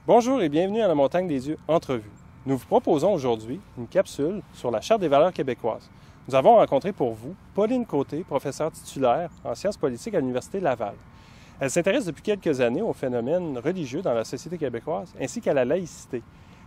Bonjour et bienvenue à la Montagne des Dieux Entrevue. Nous vous proposons aujourd'hui une capsule sur la Charte des valeurs québécoises. Nous avons rencontré pour vous Pauline Côté, professeure titulaire en sciences politiques à l'Université Laval. Elle s'intéresse depuis quelques années aux phénomènes religieux dans la société québécoise ainsi qu'à la laïcité.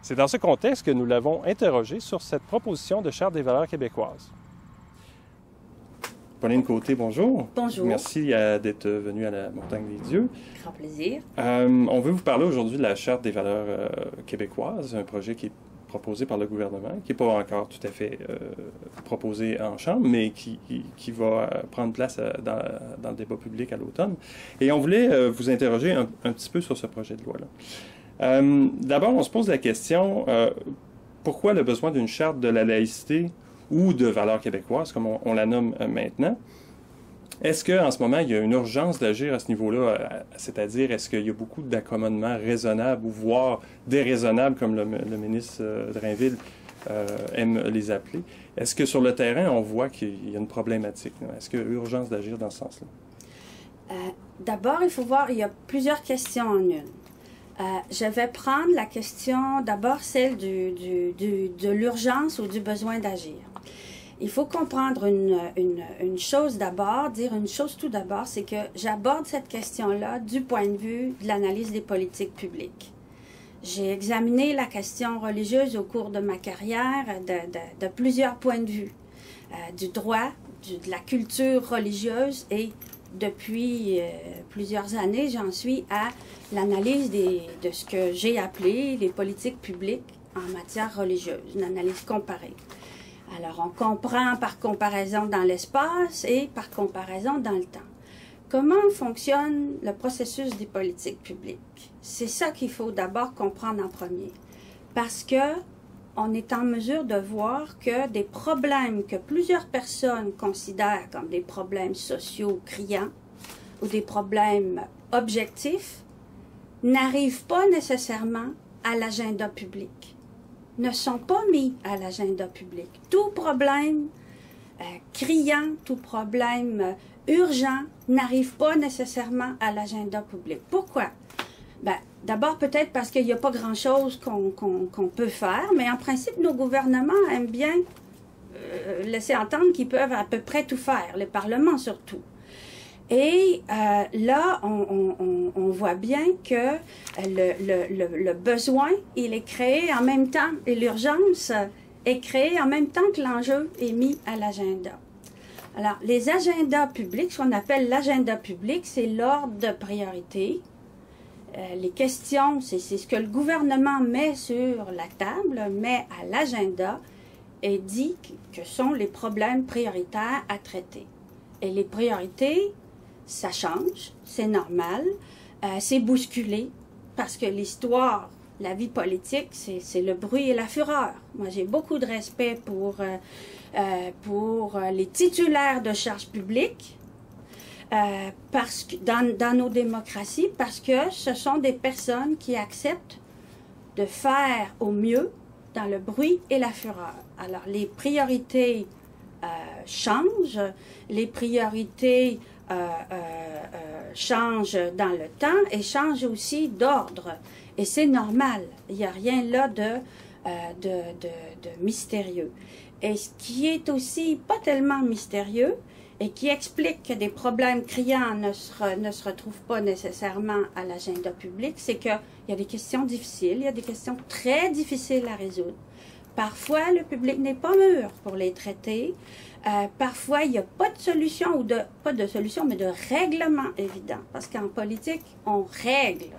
C'est dans ce contexte que nous l'avons interrogée sur cette proposition de Charte des valeurs québécoises. Pauline Côté, bonjour. Bonjour. Merci d'être venue à la Montagne des Dieux. Grand plaisir. On veut vous parler aujourd'hui de la Charte des valeurs québécoises, un projet qui est proposé par le gouvernement, qui n'est pas encore tout à fait proposé en Chambre, mais qui va prendre place dans le débat public à l'automne. Et on voulait vous interroger un petit peu sur ce projet de loi-là. D'abord, on se pose la question, pourquoi le besoin d'une charte de la laïcité ou de valeurs québécoises, comme on la nomme maintenant? Est-ce qu'en ce moment, il y a une urgence d'agir à ce niveau-là? C'est-à-dire, est-ce qu'il y a beaucoup d'accommodements raisonnables ou voire déraisonnables, comme le ministre Drainville aime les appeler? Est-ce que sur le terrain, on voit qu'il y a une problématique? Est-ce qu'il y a urgence d'agir dans ce sens-là? D'abord, il faut voir, il y a plusieurs questions en une. Je vais prendre la question, d'abord celle de l'urgence ou du besoin d'agir. Il faut comprendre une chose d'abord, dire une chose tout d'abord, c'est que j'aborde cette question-là du point de vue de l'analyse des politiques publiques. J'ai examiné la question religieuse au cours de ma carrière de plusieurs points de vue, du droit, de la culture religieuse et depuis plusieurs années, j'en suis à l'analyse de ce que j'ai appelé les politiques publiques en matière religieuse, une analyse comparée. Alors, on comprend par comparaison dans l'espace et par comparaison dans le temps. Comment fonctionne le processus des politiques publiques? C'est ça qu'il faut d'abord comprendre en premier. Parce que on est en mesure de voir que des problèmes que plusieurs personnes considèrent comme des problèmes sociaux criants ou des problèmes objectifs n'arrivent pas nécessairement à l'agenda public, ne sont pas mis à l'agenda public. Tout problème criant, tout problème urgent n'arrive pas nécessairement à l'agenda public. Pourquoi? Ben, d'abord, peut-être parce qu'il n'y a pas grand-chose qu'on peut faire, mais en principe, nos gouvernements aiment bien laisser entendre qu'ils peuvent à peu près tout faire, les parlements surtout. Et là, on voit bien que le besoin, il est créé en même temps, et l'urgence est créée en même temps que l'enjeu est mis à l'agenda. Alors, les agendas publics, ce qu'on appelle l'agenda public, c'est l'ordre de priorité. Les questions, c'est ce que le gouvernement met sur la table, met à l'agenda et dit que sont les problèmes prioritaires à traiter. Et les priorités, ça change, c'est normal, c'est bousculé, parce que l'histoire, la vie politique, c'est le bruit et la fureur. Moi, j'ai beaucoup de respect pour les titulaires de charges publiques, parce que dans nos démocraties, parce que ce sont des personnes qui acceptent de faire au mieux dans le bruit et la fureur. Alors, les priorités changent, les priorités changent dans le temps et changent aussi d'ordre. Et c'est normal, il n'y a rien là de mystérieux. Et ce qui est aussi pas tellement mystérieux, et qui explique que des problèmes criants ne se retrouvent pas nécessairement à l'agenda public, c'est qu'il y a des questions difficiles, il y a des questions très difficiles à résoudre. Parfois, le public n'est pas mûr pour les traiter. Parfois, il n'y a pas de solution, pas de solution, mais de règlement évident. Parce qu'en politique, on règle,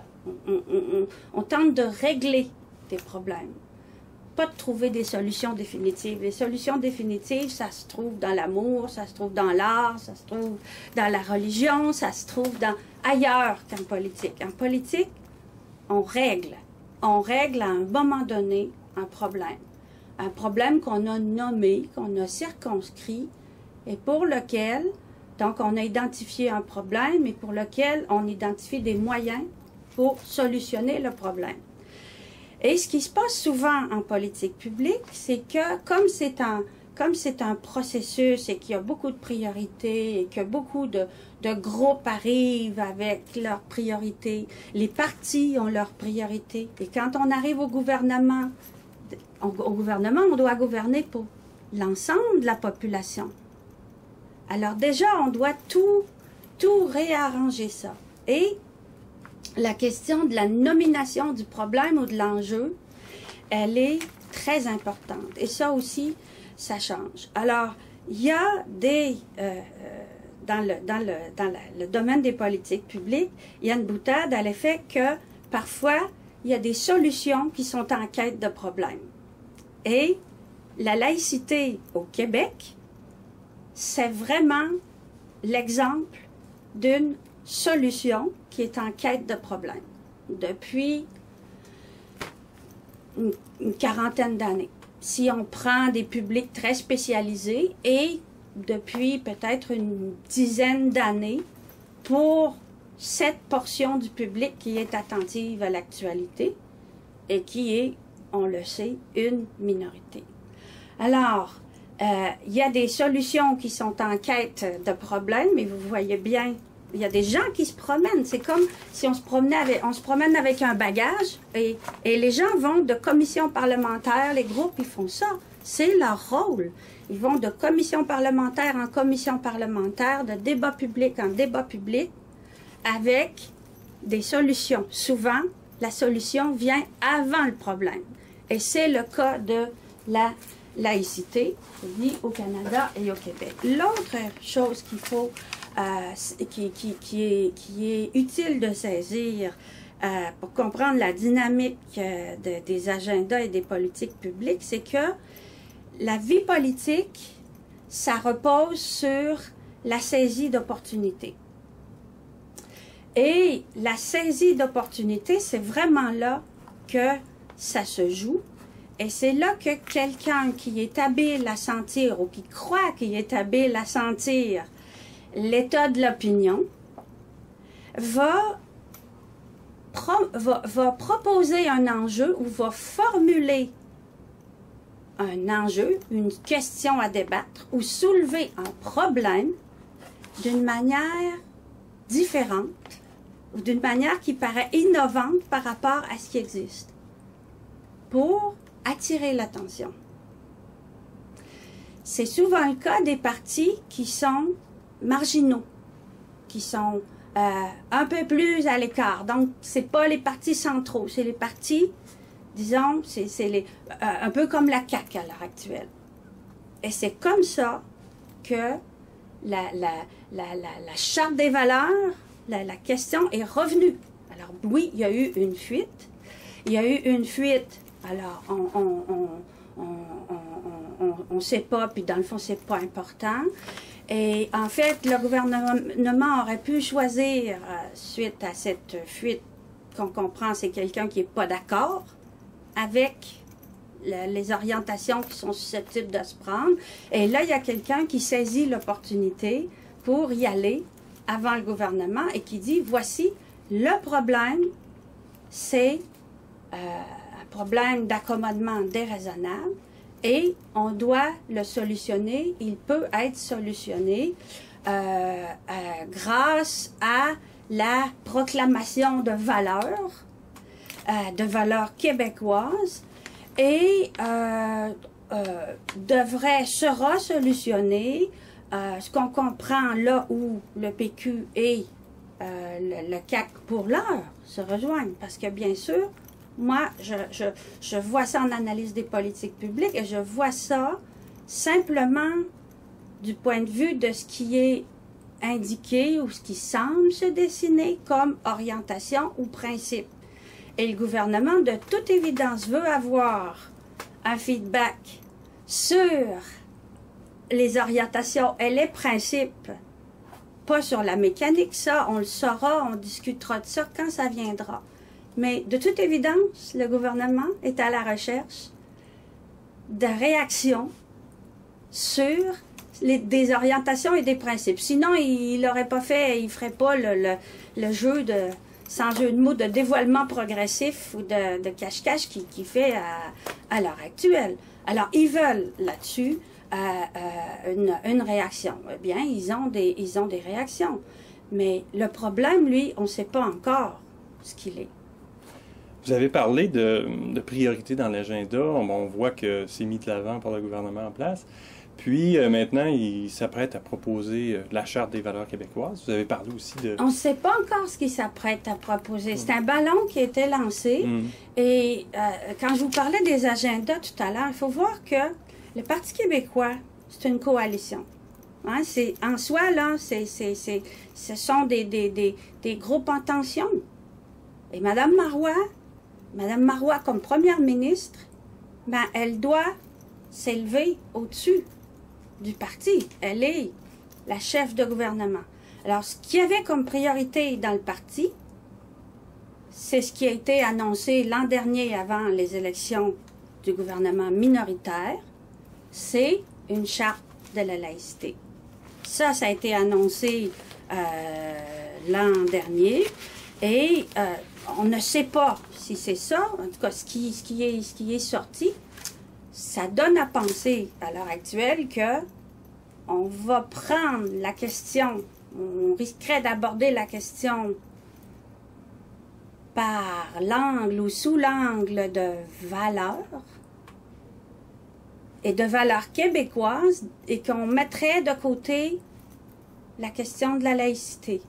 on tente de régler des problèmes. Pas de trouver des solutions définitives. Les solutions définitives, ça se trouve dans l'amour, ça se trouve dans l'art, ça se trouve dans la religion, ça se trouve ailleurs qu'en politique. En politique, on règle. On règle à un moment donné un problème. Un problème qu'on a nommé, qu'on a circonscrit, et pour lequel, donc on a identifié un problème, et pour lequel on identifie des moyens pour solutionner le problème. Et ce qui se passe souvent en politique publique, c'est que comme c'est comme c'est un processus et qu'il y a beaucoup de priorités et que beaucoup de groupes arrivent avec leurs priorités, les partis ont leurs priorités. Et quand on arrive au gouvernement, on doit gouverner pour l'ensemble de la population. Alors déjà, on doit tout réarranger ça. Et la question de la nomination du problème ou de l'enjeu, elle est très importante. Et ça aussi, ça change. Alors, il y a des... dans le domaine des politiques publiques, il y a une boutade à l'effet que, parfois, il y a des solutions qui sont en quête de problèmes. Et la laïcité au Québec, c'est vraiment l'exemple d'une solution qui est en quête de problèmes depuis une quarantaine d'années. Si on prend des publics très spécialisés et depuis peut-être une dizaine d'années pour cette portion du public qui est attentive à l'actualité et qui est, on le sait, une minorité. Alors, il y a des solutions qui sont en quête de problèmes, mais vous voyez bien, il y a des gens qui se promènent. C'est comme si on se promène avec un bagage et les gens vont de commission parlementaire, les groupes, ils font ça. C'est leur rôle. Ils vont de commission parlementaire en commission parlementaire, de débat public en débat public, avec des solutions. Souvent, la solution vient avant le problème. Et c'est le cas de la laïcité, au Canada et au Québec. L'autre chose qu'il faut, qui est utile de saisir pour comprendre la dynamique des agendas et des politiques publiques, c'est que la vie politique, ça repose sur la saisie d'opportunités. Et la saisie d'opportunités, c'est vraiment là que ça se joue. Et c'est là que quelqu'un qui est habile à sentir ou qui croit qu'il est habile à sentir l'état de l'opinion va proposer un enjeu ou va formuler un enjeu, une question à débattre ou soulever un problème d'une manière différente ou d'une manière qui paraît innovante par rapport à ce qui existe pour attirer l'attention. C'est souvent le cas des partis qui sont marginaux, qui sont un peu plus à l'écart. Donc, c'est pas les partis centraux, c'est les partis, disons, un peu comme la CAQ à l'heure actuelle. Et c'est comme ça que la charte des valeurs, la question est revenue. Alors, oui, il y a eu une fuite. Il y a eu une fuite. Alors, on ne sait pas, puis dans le fond, c'est pas important. Et en fait, le gouvernement aurait pu choisir, suite à cette fuite, qu'on comprend, c'est quelqu'un qui n'est pas d'accord avec les orientations qui sont susceptibles de se prendre. Et là, il y a quelqu'un qui saisit l'opportunité pour y aller avant le gouvernement et qui dit, voici, le problème, c'est un problème d'accommodement déraisonnable et on doit le solutionner. Il peut être solutionné grâce à la proclamation de valeurs québécoises et sera solutionné. Ce qu'on comprend là où le PQ et le CAQ pour l'heure se rejoignent. Parce que bien sûr, moi, je vois ça en analyse des politiques publiques et je vois ça simplement du point de vue de ce qui est indiqué ou ce qui semble se dessiner comme orientation ou principe. Et le gouvernement, de toute évidence, veut avoir un feedback sur les orientations et les principes, pas sur la mécanique. Ça, on le saura, on discutera de ça quand ça viendra. Mais de toute évidence, le gouvernement est à la recherche de réactions sur des orientations et des principes. Sinon, il l'aurait pas fait, il ferait pas le jeu de, sans jeu de mots, de dévoilement progressif ou de cache-cache qu'il fait à l'heure actuelle. Alors, ils veulent là-dessus une réaction. Eh bien, ils ont des réactions. Mais le problème, lui, on ne sait pas encore ce qu'il est. Vous avez parlé de priorité dans l'agenda. On voit que c'est mis de l'avant par le gouvernement en place. Puis maintenant, il s'apprête à proposer la Charte des valeurs québécoises. Vous avez parlé aussi de... On ne sait pas encore ce qu'il s'apprête à proposer. C'est un ballon qui a été lancé. Et quand je vous parlais des agendas tout à l'heure, il faut voir que le Parti québécois, c'est une coalition. Hein, en soi, là, ce sont des groupes en tension. Et Mme Marois, comme première ministre, ben, elle doit s'élever au-dessus du parti. Elle est la chef de gouvernement. Alors, ce qu'il y avait comme priorité dans le parti, c'est ce qui a été annoncé l'an dernier avant les élections du gouvernement minoritaire, c'est une charte de la laïcité. Ça a été annoncé l'an dernier et on ne sait pas si c'est ça. En tout cas, ce qui est sorti, ça donne à penser à l'heure actuelle que on va prendre la question, on risquerait d'aborder la question par l'angle ou sous l'angle de valeurs et de valeurs québécoises et qu'on mettrait de côté la question de la laïcité.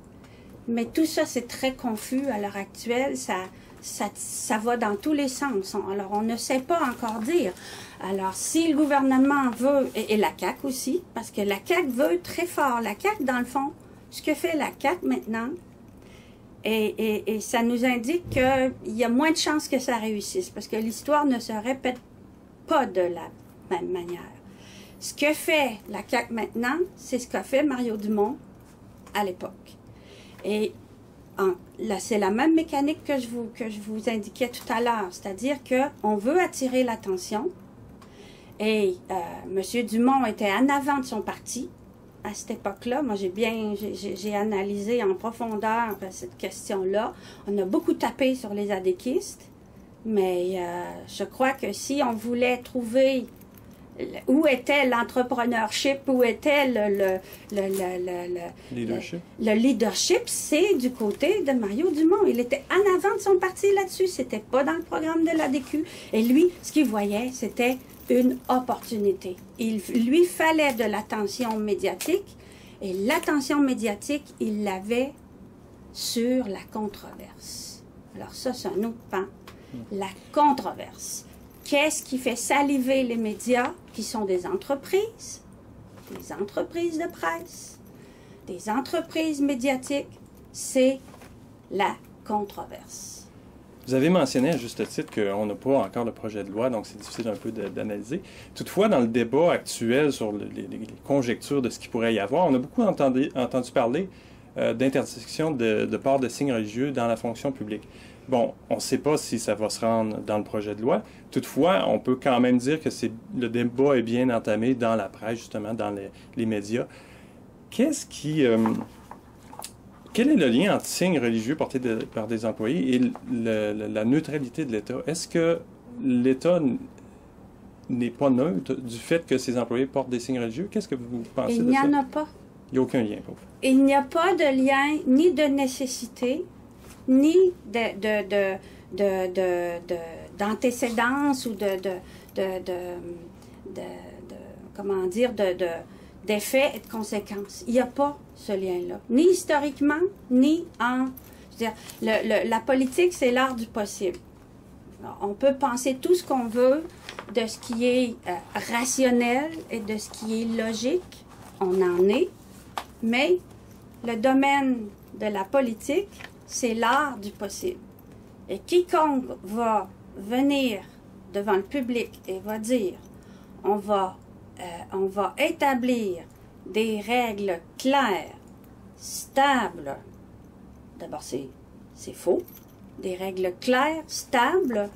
Mais tout ça, c'est très confus à l'heure actuelle. Ça va dans tous les sens. Alors, on ne sait pas encore dire. Alors, si le gouvernement veut, et la CAQ aussi, parce que la CAQ veut très fort. La CAQ, dans le fond, ce que fait la CAQ maintenant, et ça nous indique qu'il y a moins de chances que ça réussisse, parce que l'histoire ne se répète pas de la même manière. Ce que fait la CAQ maintenant, c'est ce qu'a fait Mario Dumont à l'époque. Et là, c'est la même mécanique que je vous indiquais tout à l'heure, c'est-à-dire qu'on veut attirer l'attention. Et M. Dumont était en avant de son parti à cette époque-là. Moi, j'ai analysé en profondeur cette question-là. On a beaucoup tapé sur les adéquistes, mais je crois que si on voulait trouver où était l'entrepreneurship, où était le leadership, c'est du côté de Mario Dumont. Il était en avant de son parti là-dessus. C'était pas dans le programme de l'ADQ. Et lui, ce qu'il voyait, c'était une opportunité. Il lui fallait de l'attention médiatique. Et l'attention médiatique, il l'avait sur la controverse. Alors ça, c'est un autre pan. La controverse. Qu'est-ce qui fait saliver les médias, qui sont des entreprises de presse, des entreprises médiatiques? C'est la controverse. Vous avez mentionné à juste titre qu'on n'a pas encore le projet de loi, donc c'est difficile un peu d'analyser. Toutefois, dans le débat actuel sur les conjectures de ce qu'il pourrait y avoir, on a beaucoup entendu parler d'interdiction de port de signes religieux dans la fonction publique. Bon, on ne sait pas si ça va se rendre dans le projet de loi. Toutefois, on peut quand même dire que le débat est bien entamé dans la presse, justement, dans les médias. Quel est le lien entre signes religieux portés par des employés et la neutralité de l'État? Est-ce que l'État n'est pas neutre du fait que ses employés portent des signes religieux? Qu'est-ce que vous pensez de ça? Il n'y en a pas. Il n'y a aucun lien, pour vous. Il n'y a pas de lien ni de nécessité, ni d'antécédence ou comment dire, d'effets et de conséquences. Il n'y a pas ce lien-là. Ni historiquement, ni en... Je veux dire, la politique, c'est l'art du possible. Alors, on peut penser tout ce qu'on veut de ce qui est rationnel et de ce qui est logique. On en est. Mais le domaine de la politique, c'est l'art du possible. Et quiconque va venir devant le public et va dire on va établir des règles claires, stables. D'abord, c'est faux. Des règles claires, stables,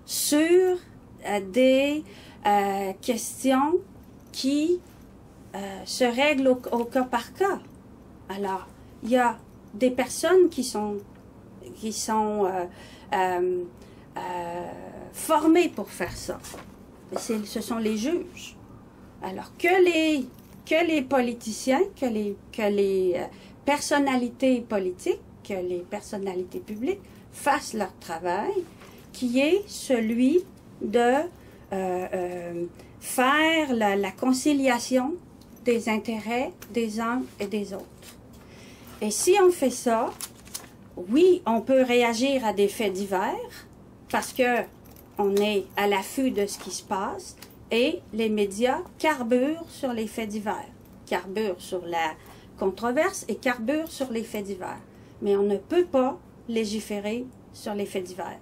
sur des questions qui se règlent au cas par cas. Alors, il y a des personnes qui sont formées pour faire ça. Ce sont les juges. Alors, que les politiciens, que les personnalités politiques, que les personnalités publiques fassent leur travail, qui est celui de faire la conciliation des intérêts des uns et des autres. Et si on fait ça, oui, on peut réagir à des faits divers, parce que on est à l'affût de ce qui se passe, et les médias carburent sur les faits divers, carburent sur la controverse et carburent sur les faits divers. Mais on ne peut pas légiférer sur les faits divers.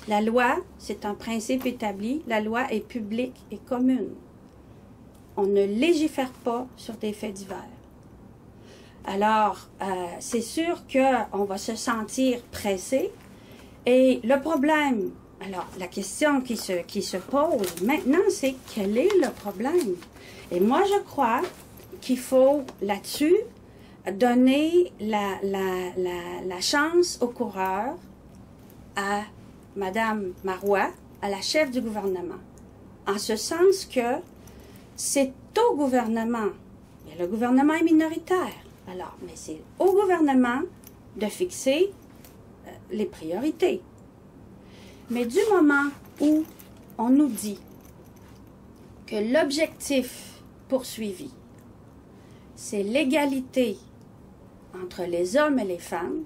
La loi, c'est un principe établi, la loi est publique et commune. On ne légifère pas sur des faits divers. Alors, c'est sûr qu'on va se sentir pressé. Et le problème, alors la question qui se pose maintenant, c'est quel est le problème? Et moi, je crois qu'il faut là-dessus donner la chance aux coureurs, à Mme Marois, à la chef du gouvernement. En ce sens que c'est au gouvernement, et le gouvernement est minoritaire, alors, mais c'est au gouvernement de fixer les priorités. Mais du moment où on nous dit que l'objectif poursuivi, c'est l'égalité entre les hommes et les femmes,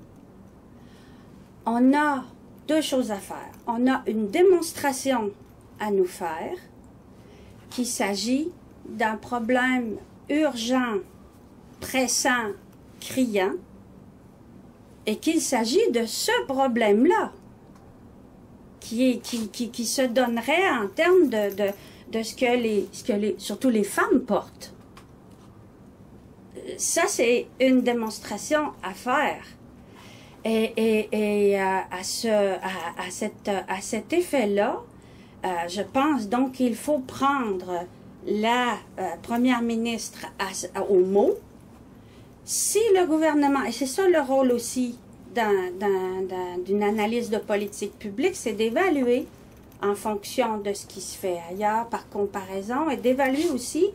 on a deux choses à faire. On a une démonstration à nous faire qu'il s'agit d'un problème urgent, pressant, criant, et qu'il s'agit de ce problème-là qui se donnerait en termes de ce que surtout les femmes portent. Ça, c'est une démonstration à faire. Et à cet effet-là, je pense donc qu'il faut prendre la première ministre au mot. Si le gouvernement, et c'est ça le rôle aussi d'une analyse de politique publique, c'est d'évaluer en fonction de ce qui se fait ailleurs par comparaison et d'évaluer aussi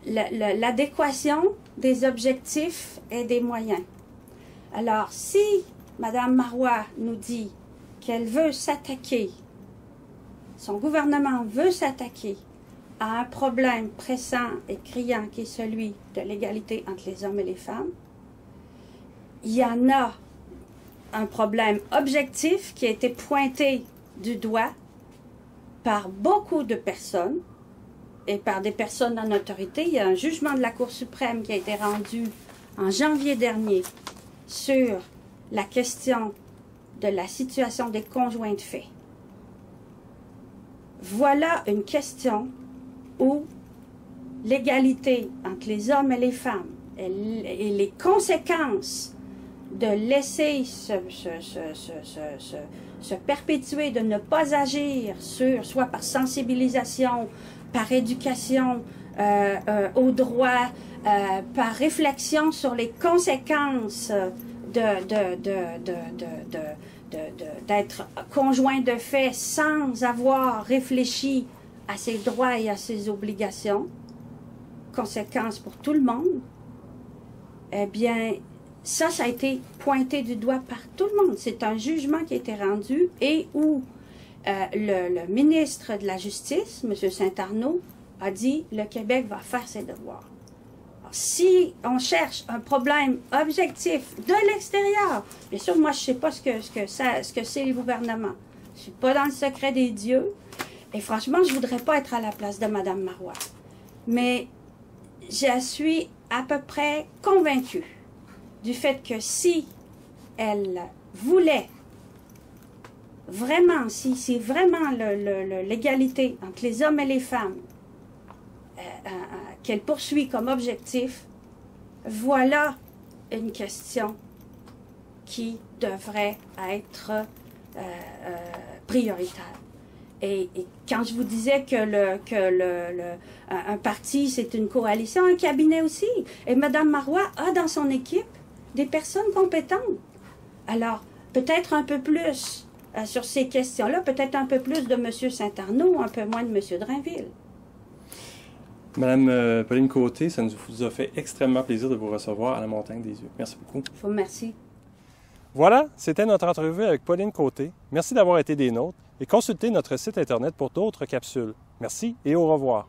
l'adéquation des objectifs et des moyens. Alors, si Mme Marois nous dit qu'elle veut s'attaquer, son gouvernement veut s'attaquer à un problème pressant et criant qui est celui de l'égalité entre les hommes et les femmes, il y en a un problème objectif qui a été pointé du doigt par beaucoup de personnes et par des personnes en autorité. Il y a un jugement de la Cour suprême qui a été rendu en janvier dernier sur la question de la situation des conjoints de fait. Voilà une question où l'égalité entre les hommes et les femmes et les conséquences de laisser se perpétuer, de ne pas agir soit par sensibilisation, par éducation au droit, par réflexion sur les conséquences d'être conjoint de fait sans avoir réfléchi à ses droits et à ses obligations, conséquences pour tout le monde, eh bien, ça a été pointé du doigt par tout le monde. C'est un jugement qui a été rendu et où le ministre de la Justice, M. Saint-Arnaud, a dit « Le Québec va faire ses devoirs ». Si on cherche un problème objectif de l'extérieur, bien sûr, moi, je ne sais pas ce que c'est le gouvernement. Je ne suis pas dans le secret des dieux. Et franchement, je ne voudrais pas être à la place de Mme Marois. Mais je suis à peu près convaincue du fait que si elle voulait vraiment, si c'est vraiment l'égalité entre les hommes et les femmes qu'elle poursuit comme objectif, voilà une question qui devrait être prioritaire. Et quand je vous disais un parti, c'est une coalition, un cabinet aussi. Et Mme Marois a dans son équipe des personnes compétentes. Alors, peut-être un peu plus sur ces questions-là, peut-être un peu plus de M. Saint-Arnaud, un peu moins de M. Drainville. Madame Pauline Côté, ça nous a fait extrêmement plaisir de vous recevoir à la Montagne des Yeux. Merci beaucoup. Merci. Voilà, c'était notre entrevue avec Pauline Côté. Merci d'avoir été des nôtres et consultez notre site Internet pour d'autres capsules. Merci et au revoir.